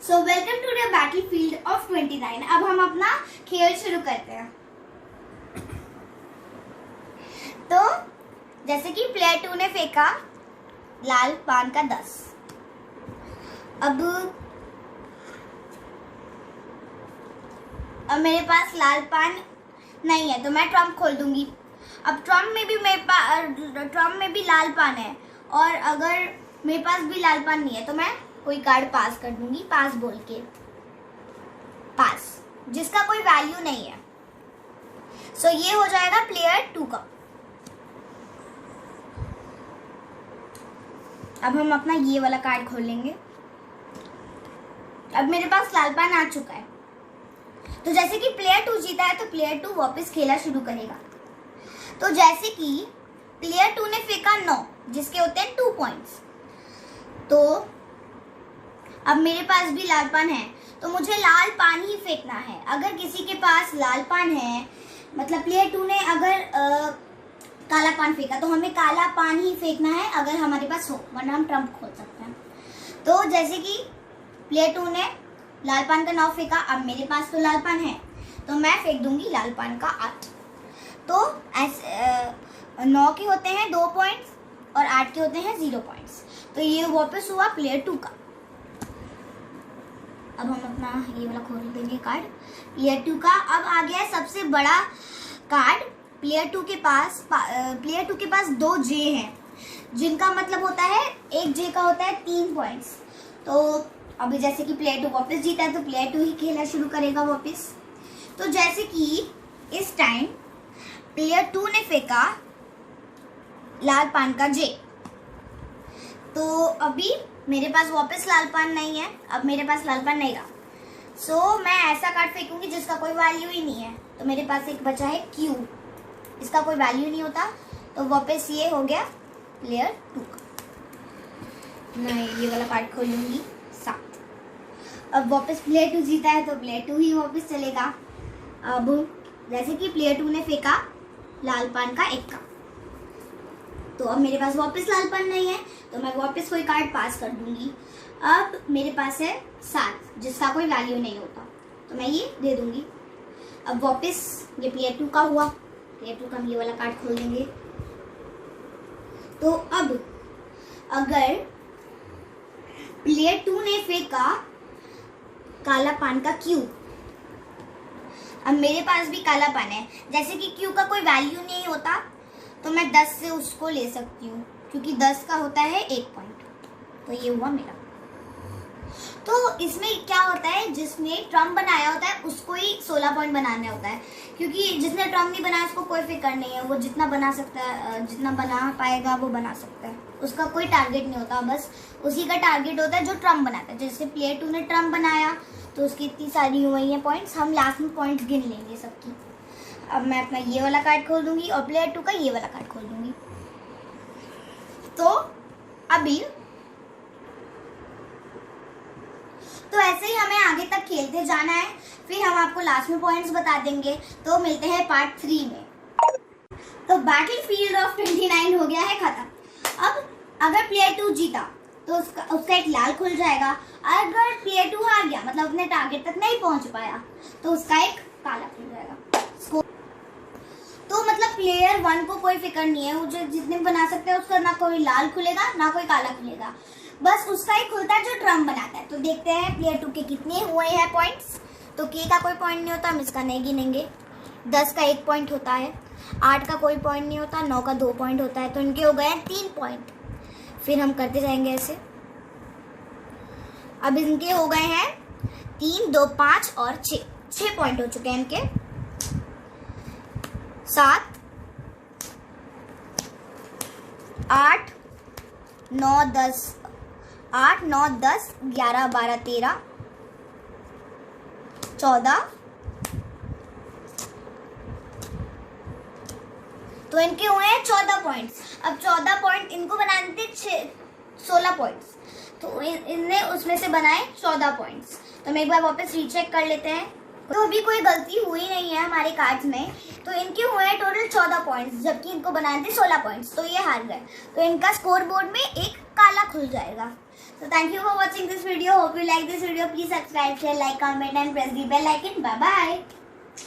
So welcome to the battlefield of 29। अब हम अपना खेल शुरू करते हैं। तो जैसे कि प्लेयर 2 ने फेंका लाल पान का 10। अब मेरे पास लाल पान नहीं है तो मैं ट्रम्प खोल दूंगी। अब ट्रम्प में भी लाल पान है और अगर मेरे पास भी लाल पान नहीं है तो मैं कोई कार्ड पास कर दूंगी, पास बोल के, पास, जिसका कोई वैल्यू नहीं है। सो ये हो जाएगा प्लेयर 2 का। अब हम अपना ये वाला कार्ड खोल लेंगे। अब मेरे पास लाल पान आ चुका है तो जैसे कि प्लेयर 2 जीता है तो प्लेयर 2 वापस खेला शुरू करेगा। तो जैसे कि प्लेयर 2 ने फेंका 9 जिसके होते हैं 2 पॉइंट्स। तो अब मेरे पास भी लाल पान है तो मुझे लाल पान ही फेंकना है। अगर किसी के पास लाल पान है, मतलब प्लेयर 2 ने अगर काला पान फेंका तो हमें काला पान ही फेंकना है अगर हमारे पास हो, वरना हम ट्रम्प खोल सकते हैं। तो जैसे कि प्लेयर 2 ने लाल पान का 9 फेंका, अब मेरे पास तो लाल पान है तो मैं फेंक दूंगी लाल पान का 8। तो ऐसे 9 के होते हैं 2 पॉइंट्स और 8 के होते हैं 0 पॉइंट्स। तो ये वापस हुआ प्लेयर 2 का। अब हम अपना ये वाला खोल देंगे कार्ड प्लेयर 2 का। अब आ गया है सबसे बड़ा कार्ड। प्लेयर 2 के पास 2 जे हैं, जिनका मतलब होता है एक जे का होता है 3 पॉइंट्स। तो अभी जैसे कि प्लेयर 2 वापस जीता है तो प्लेयर 2 ही खेलना शुरू करेगा वापस। तो जैसे कि इस टाइम प्लेयर 2 ने फेंका लाल पान का जे, तो अभी मेरे पास वापस लाल पान नहीं है। अब मेरे पास लाल पान नहीं रहा, सो मैं ऐसा कार्ड फेंकूंगी जिसका कोई वैल्यू ही नहीं है। तो मेरे पास एक बचा है क्यू, इसका कोई वैल्यू नहीं होता। तो वापस ये हो गया प्लेयर 2 का। मैं ये वाला कार्ड खोल लूंगी 7। अब वापस प्लेयर 2 जीता है तो प्लेयर 2 ही वापस चलेगा। अब जैसे कि प्लेयर 2 ने फेंका लाल पान का 1 का, तो अब मेरे पास वापस लाल पान नहीं है तो मैं वापस कोई कार्ड पास कर दूंगी। अब मेरे पास है 7 जिसका कोई वैल्यू नहीं होता, तो मैं ये दे दूंगी। अब वापस ये प्लेयर 2 का हुआ। प्लेयर 2 का हम ये वाला कार्ड खोल देंगे। तो अब अगर प्लेयर 2 ने फेंका काला पान का क्यू, अब मेरे पास भी काला पान है। जैसे कि क्यू का कोई वैल्यू नहीं होता तो मैं 10 से उसको ले सकती हूँ, क्योंकि 10 का होता है 1 पॉइंट। तो ये हुआ मेरा। तो इसमें क्या होता है, जिसने ट्रम्प बनाया होता है उसको ही 16 पॉइंट बनाने होता है, क्योंकि जिसने ट्रम्प नहीं बनाया उसको कोई फिक्र नहीं है। वो जितना बना सकता है, जितना बना पाएगा वो बना सकता है। उसका कोई टारगेट नहीं होता, बस उसी का टारगेट होता है जो ट्रम्प बनाता है। जैसे प्लेयर 2 ने ट्रम्प बनाया तो उसकी इतनी सारी हुई हैं पॉइंट्स, हम लास्ट में पॉइंट्स गिन लेंगे सबकी। अब मैं अपना ये वाला कार्ड खोल दूंगी और प्लेयर 2 का ये वाला कार्ड खोल दूंगी। तो अभी तो ऐसे ही हमें आगे तक खेलते जाना है, फिर हम आपको लास्ट में पॉइंट्स बता देंगे। तो मिलते हैं पार्ट 3 में। तो बैटलफील्ड ऑफ 29 हो गया है खत्म। अब अगर प्लेयर 2 जीता तो उसका एक लाल खुल जाएगा। अगर प्लेयर 2 हार गया, मतलब अपने टारगेट तक नहीं पहुंच पाया, तो उसका एक काला खुल जाएगा। तो मतलब प्लेयर 1 को कोई फिक्र नहीं है, वो जो जितने बना सकते हैं उसका ना कोई लाल खुलेगा ना कोई काला खुलेगा, बस उसका ही खुलता है जो ट्रम्प बनाता है। तो देखते हैं प्लेयर 2 के कितने हुए हैं पॉइंट्स। तो के का कोई पॉइंट नहीं होता, हम इसका नहीं गिनेंगे। 10 का 1 पॉइंट होता है, 8 का कोई पॉइंट नहीं होता, 9 का 2 पॉइंट होता है। तो इनके हो गए हैं 3 पॉइंट। फिर हम करते जाएंगे ऐसे। अब इनके हो गए हैं 3, 2, 5 और 6 पॉइंट हो चुके हैं इनके। 7, 8, 9, 10, 8, 9, 10, 11, 12, 13, 14। तो इनके हुए हैं 14 पॉइंट्स। अब 14 पॉइंट इनको बनाने थे 16 पॉइंट्स, तो इनने उसमें से बनाए 14 पॉइंट्स। तो हम एक बार वापस रीचेक कर लेते हैं। तो अभी कोई गलती हुई नहीं है हमारे कार्ड्स में। तो इनके हुए हैं टोटल 14 पॉइंट्स, जबकि इनको बनाए थे 16 पॉइंट्स। तो ये हार गए। तो इनका स्कोर बोर्ड में एक काला खुल जाएगा। So thank you for watching this video. Hope you like this video. Please subscribe, share, like, comment and press the bell icon. Bye bye.